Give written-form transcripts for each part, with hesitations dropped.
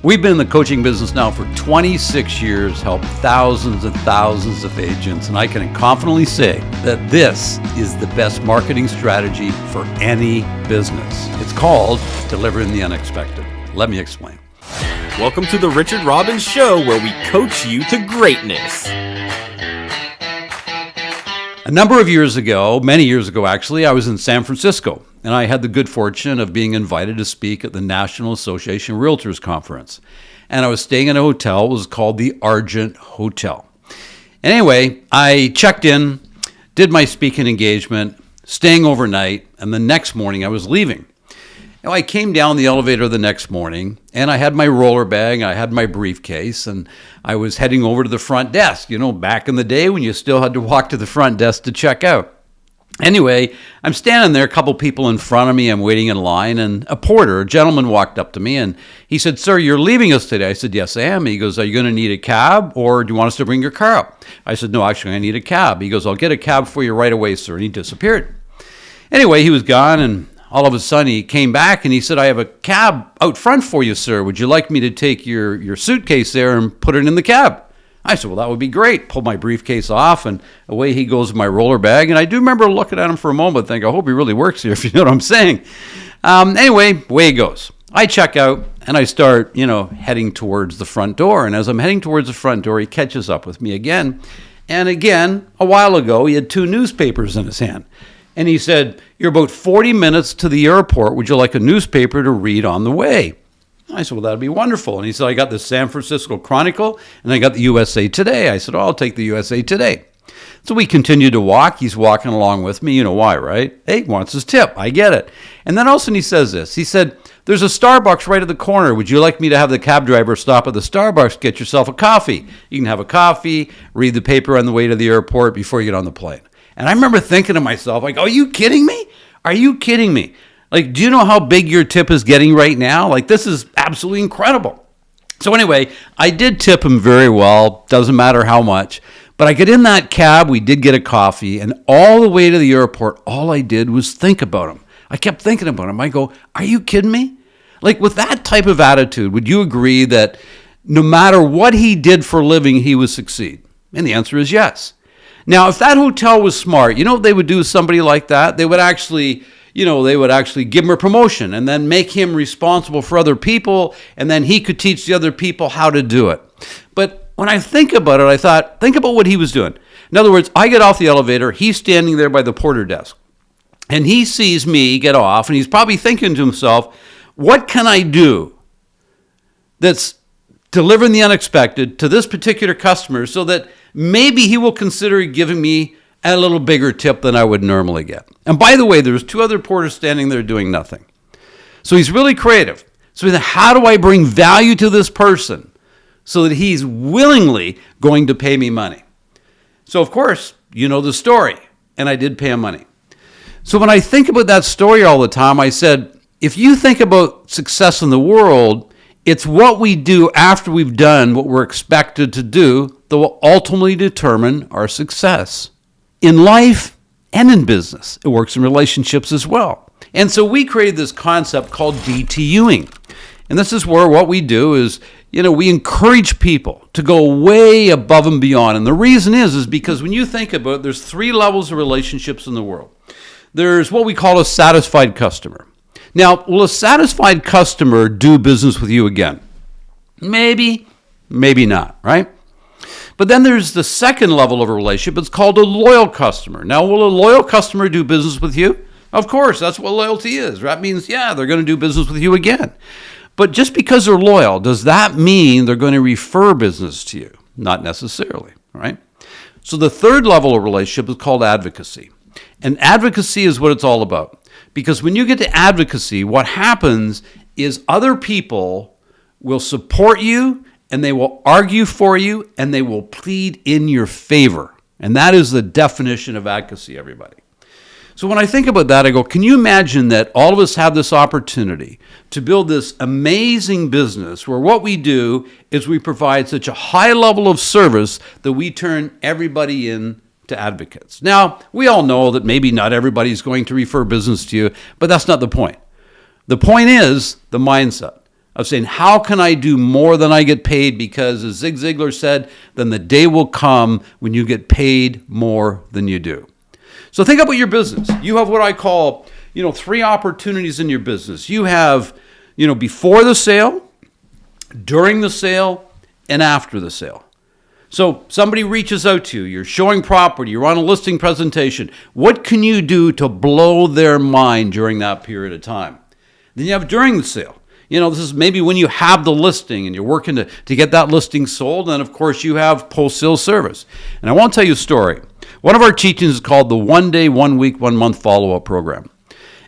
We've been in the coaching business now for 26 years, helped thousands and thousands of agents, and I can confidently say that this is the best marketing strategy for any business. It's called delivering the unexpected. Let me explain. Welcome to the Richard Robbins Show, where we coach you to greatness. A number of years ago, many years ago actually, I was in San Francisco, and I had the good fortune of being invited to speak at the National Association of Realtors Conference. And I was staying in a hotel. It was called the Argent Hotel. Anyway, I checked in, did my speaking engagement, staying overnight, and the next morning I was leaving. Now, I came down the elevator the next morning, and I had my roller bag, I had my briefcase, and I was heading over to the front desk, back in the day when you still had to walk to the front desk to check out. Anyway, I'm standing there, a couple people in front of me, I'm waiting in line, and a gentleman walked up to me, and he said, "Sir, you're leaving us today." I said, "Yes, I am." He goes, "Are you going to need a cab, or do you want us to bring your car up?" I said, "No, actually, I need a cab." He goes, "I'll get a cab for you right away, sir," and he disappeared. Anyway, he was gone, and all of a sudden, he came back and he said, "I have a cab out front for you, sir. Would you like me to take your suitcase there and put it in the cab?" I said, "Well, that would be great." Pulled my briefcase off, and away he goes with my roller bag. And I do remember looking at him for a moment, thinking, I hope he really works here, if you know what I'm saying. Anyway, away he goes. I check out, and I start, heading towards the front door. And as I'm heading towards the front door, he catches up with me again. And again, a while ago, he had 2 newspapers in his hand. And he said, "You're about 40 minutes to the airport. Would you like a newspaper to read on the way?" I said, "Well, that'd be wonderful." And he said, "I got the San Francisco Chronicle and I got the USA Today." I said, "Oh, I'll take the USA Today." So we continued to walk. He's walking along with me. You know why, right? Hey, he wants his tip. I get it. And then all of a sudden he says this. He said, "There's a Starbucks right at the corner. Would you like me to have the cab driver stop at the Starbucks, get yourself a coffee? You can have a coffee, read the paper on the way to the airport before you get on the plane." And I remember thinking to myself, like, "Are you kidding me? Are you kidding me? Like, do you know how big your tip is getting right now? Like, this is absolutely incredible." So anyway, I did tip him very well. Doesn't matter how much. But I get in that cab. We did get a coffee. And all the way to the airport, all I did was think about him. I kept thinking about him. I go, "Are you kidding me?" Like, with that type of attitude, would you agree that no matter what he did for a living, he would succeed? And the answer is yes. Now, if that hotel was smart, you know what they would do with somebody like that? They would actually give him a promotion and then make him responsible for other people, and then he could teach the other people how to do it. But when I think about it, I thought, think about what he was doing. In other words, I get off the elevator, he's standing there by the porter desk, and he sees me get off, and he's probably thinking to himself, what can I do that's delivering the unexpected to this particular customer so that maybe he will consider giving me a little bigger tip than I would normally get. And by the way, there's 2 other porters standing there doing nothing. So he's really creative. So how do I bring value to this person so that he's willingly going to pay me money? So of course, you know the story, and I did pay him money. So when I think about that story all the time, I said, if you think about success in the world, it's what we do after we've done what we're expected to do that will ultimately determine our success. In life and in business. It works in relationships as well. And so we created this concept called DTUing. And this is where what we do is, we encourage people to go way above and beyond. And the reason is because when you think about it, there's 3 levels of relationships in the world. There's what we call a satisfied customer. Now, will a satisfied customer do business with you again? Maybe, maybe not, right? But then there's the second level of a relationship. It's called a loyal customer. Now, will a loyal customer do business with you? Of course, that's what loyalty is. That means, they're going to do business with you again. But just because they're loyal, does that mean they're going to refer business to you? Not necessarily, right? So the third level of relationship is called advocacy. And advocacy is what it's all about. Because when you get to advocacy, what happens is other people will support you, and they will argue for you, and they will plead in your favor. And that is the definition of advocacy, everybody. So when I think about that, I go, can you imagine that all of us have this opportunity to build this amazing business where what we do is we provide such a high level of service that we turn everybody in to advocates. Now, we all know that maybe not everybody's going to refer business to you, but that's not the point. The point is the mindset. of saying, how can I do more than I get paid? Because as Zig Ziglar said, then the day will come when you get paid more than you do. So think about your business. You have what I call, 3 opportunities in your business. You have, before the sale, during the sale, and after the sale. So somebody reaches out to you, you're showing property, you're on a listing presentation. What can you do to blow their mind during that period of time? Then you have during the sale. This is maybe when you have the listing and you're working to get that listing sold. And of course, you have post-sale service. And I want to tell you a story. One of our teachings is called the 1 day, 1 week, 1 month follow-up program.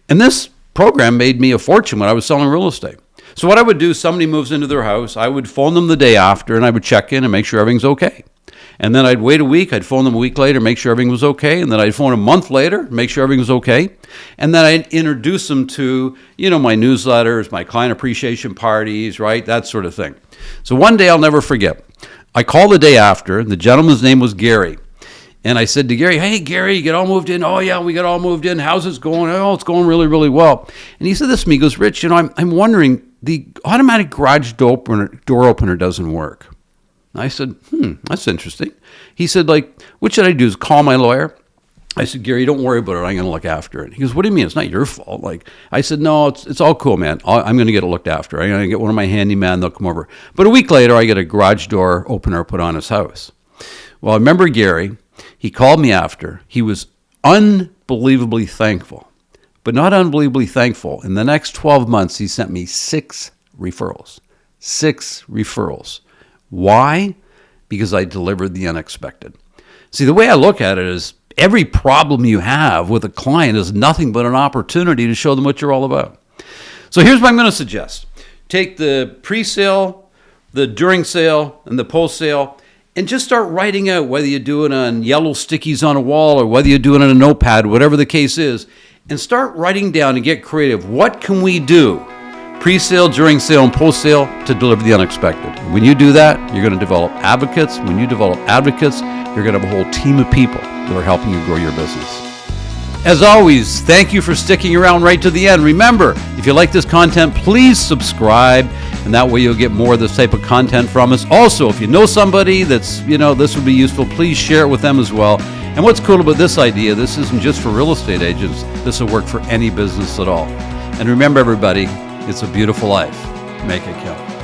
And this program made me a fortune when I was selling real estate. So what I would do, somebody moves into their house, I would phone them the day after and I would check in and make sure everything's okay. And then I'd wait a week, I'd phone them a week later, make sure everything was okay. And then I'd phone a month later, make sure everything was okay. And then I'd introduce them to, my newsletters, my client appreciation parties, right? That sort of thing. So one day I'll never forget. I called the day after, and the gentleman's name was Gary. And I said to Gary, hey, Gary, you get all moved in? Oh, yeah, we got all moved in. How's it going? Oh, it's going really, really well. And he said this to me, he goes, Rich, I'm wondering, the automatic garage door opener doesn't work. I said, that's interesting. He said, what should I do? Is call my lawyer? I said, Gary, don't worry about it. I'm going to look after it. He goes, what do you mean? It's not your fault. I said, no, it's all cool, man. I'm going to get it looked after. I'm going to get one of my handyman. They'll come over. But a week later, I get a garage door opener put on his house. Well, I remember Gary. He called me after. He was unbelievably thankful, but not unbelievably thankful. In the next 12 months, he sent me 6 referrals. 6 referrals. Why? Because I delivered the unexpected. See, the way I look at it is every problem you have with a client is nothing but an opportunity to show them what you're all about. So here's what I'm going to suggest. Take the pre-sale, the during sale, and the post-sale, and just start writing out whether you do it on yellow stickies on a wall or whether you do it on a notepad, whatever the case is, and start writing down and get creative. What can we do? Pre-sale, during sale, and post-sale to deliver the unexpected. When you do that, you're going to develop advocates. When you develop advocates, you're going to have a whole team of people that are helping you grow your business. As always, thank you for sticking around right to the end. Remember, if you like this content, please subscribe, and that way you'll get more of this type of content from us. Also, if you know somebody that's, this would be useful, please share it with them as well. And what's cool about this idea, this isn't just for real estate agents. This will work for any business at all. And remember, everybody, it's a beautiful life. Make it count.